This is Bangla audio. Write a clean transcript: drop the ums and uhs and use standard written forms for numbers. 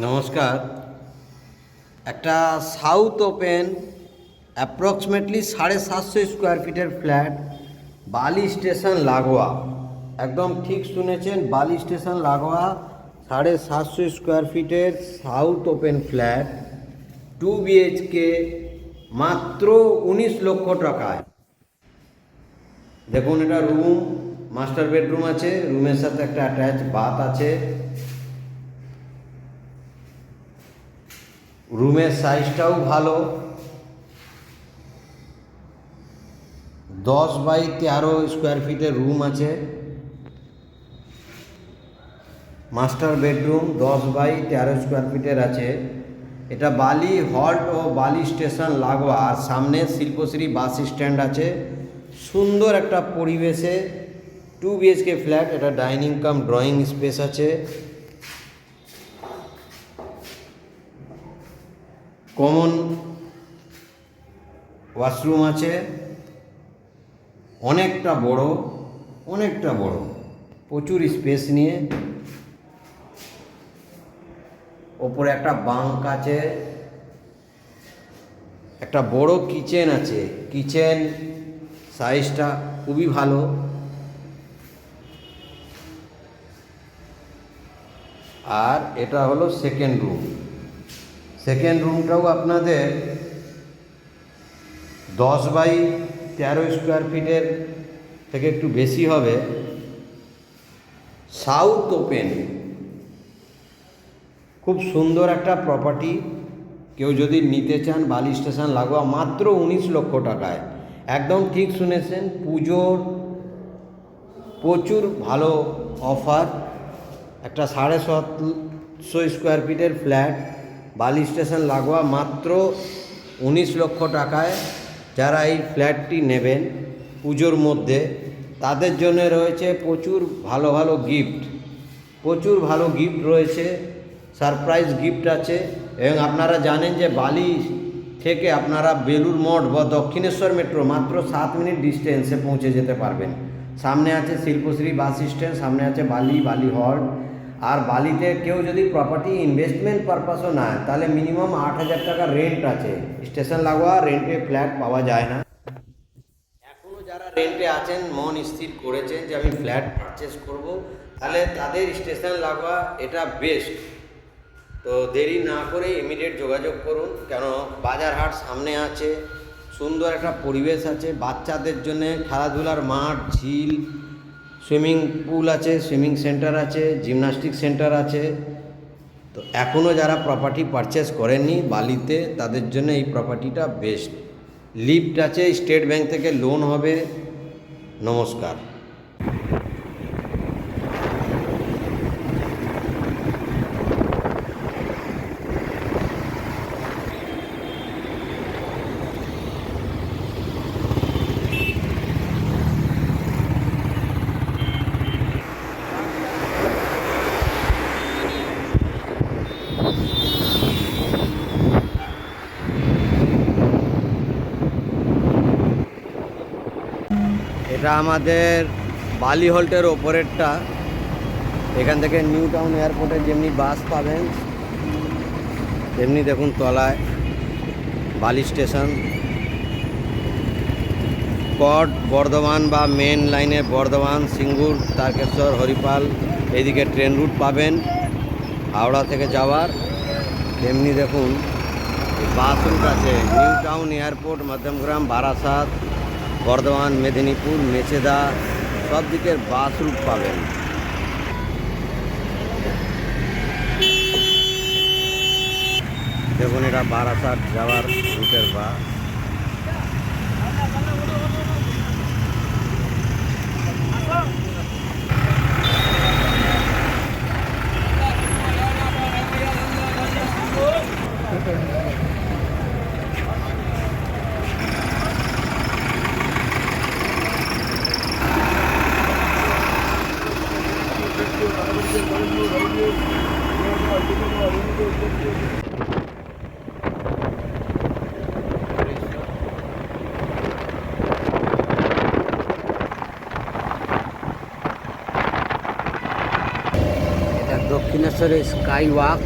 নমস্কার। একটা সাউথ ওপেন অ্যাপ্রক্সিমেটলি 750 স্কোয়ার ফিটের ফ্ল্যাট, বালি স্টেশন লাগোয়া। একদম ঠিক শুনেছেন, বালি স্টেশন লাগোয়া 750 স্কোয়ার ফিটের সাউথ ওপেন ফ্ল্যাট, 2 বিএইচকে, মাত্র 19 লক্ষ টাকায়। দেখুন, এটা রুম, মাস্টার বেডরুম আছে, রুমের সাথে একটা অ্যাটাচ বাথ আছে। রুমের সাইজটাও ভালো, 10x13 স্কোয়ার ফিটের রুম আছে। মাস্টার বেডরুম 10x13 স্কোয়ার ফিটের আছে। এটা বালি হল্ট ও বালি স্টেশন লাগোয়া, আর সামনে শিল্পশ্রী বাস স্ট্যান্ড আছে। সুন্দর একটা পরিবেশে 2 বিএইচকে ফ্ল্যাট। এটা ডাইনিং কাম ড্রয়িং স্পেস আছে, কমন ওয়াশরুম আছে, অনেকটা বড়, প্রচুর স্পেস নিয়ে। ওপরে একটা বাঙ্ক আছে, একটা বড় কিচেন আছে। কিচেন সাইজটা খুবই ভালো। আর এটা হলো সেকেন্ড রুম। সেকেন্ড রুমটাও আপনাদের 10x13 স্কোয়ার ফিটের থেকে একটু বেশি হবে। সাউথ ওপেন, খুব সুন্দর একটা প্রপার্টি। কেউ যদি নিতে চান, বালি স্টেশন লাগোয়া, মাত্র 19 লক্ষ টাকায়। একদম ঠিক শুনেছেন, পুজোর প্রচুর ভালো অফার। একটা 750 স্কোয়ার ফিটের ফ্ল্যাট, বালি স্টেশন লাগোয়া, মাত্র 19 লক্ষ টাকায়। যারা এই ফ্ল্যাটটি নেবেন পুজোর মধ্যে, তাদের জন্য রয়েছে প্রচুর ভালো গিফট রয়েছে, সারপ্রাইজ গিফট আছে। এবং আপনারা জানেন যে বালি থেকে আপনারা বেলুড় মঠ বা দক্ষিণেশ্বর মেট্রো মাত্র 7 মিনিট ডিস্টেন্সে পৌঁছে যেতে পারবেন। সামনে আছে শিল্পশ্রী বাস স্ট্যান্ড, সামনে আছে বালি হল্ট। আর বালিতে কেউ যদি প্রপার্টি ইনভেস্টমেন্ট পারপাসও নেয়, তাহলে মিনিমাম 8,000 টাকা রেন্ট আছে। স্টেশন লাগোয়া রেন্টে ফ্ল্যাট পাওয়া যায় না। এখনও যারা রেন্টে আছেন, মন স্থির করেছেন যে আমি ফ্ল্যাট পারচেস করব, তাহলে তাদের স্টেশন লাগোয়া এটা বেস্ট। তো দেরি না করে ইমিডিয়েট যোগাযোগ করুন, কেন বাজারহাট সামনে আছে, সুন্দর একটা পরিবেশ আছে, বাচ্চাদের জন্য খেলাধুলার মাঠ, ঝিল, সুইমিং পুল আছে, সুইমিং সেন্টার আছে, জিমনাস্টিক সেন্টার আছে। তো এখনও যারা প্রপার্টি পারচেস করেননি বালিতে, তাদের জন্য এই প্রপার্টিটা বেস্ট। লিফট আছে, স্টেট ব্যাংক থেকে লোন হবে। নমস্কার। এটা আমাদের বালি হল্টের ওপরেরটা। এখান থেকে নিউ টাউন এয়ারপোর্টে যেমনি বাস পাবেন, তেমনি দেখুন তলায় বালি স্টেশন। কট বর্ধমান বা মেন লাইনে বর্ধমান, সিঙ্গুর, তারকেশ্বর, হরিপাল, এইদিকে ট্রেন রুট পাবেন হাওড়া থেকে যাওয়ার। তেমনি দেখুন বাস রুট আছে, new town airport, Madhyamgram, Barasat, Bardhaman, Medinipur, Mecheda, সব দিকের বাস রুট পাবেন। দেখুন, এটা বারাসাত যাওয়ার রুটের বাস। এটা দক্ষিণেশ্বরের স্কাই ওয়াক।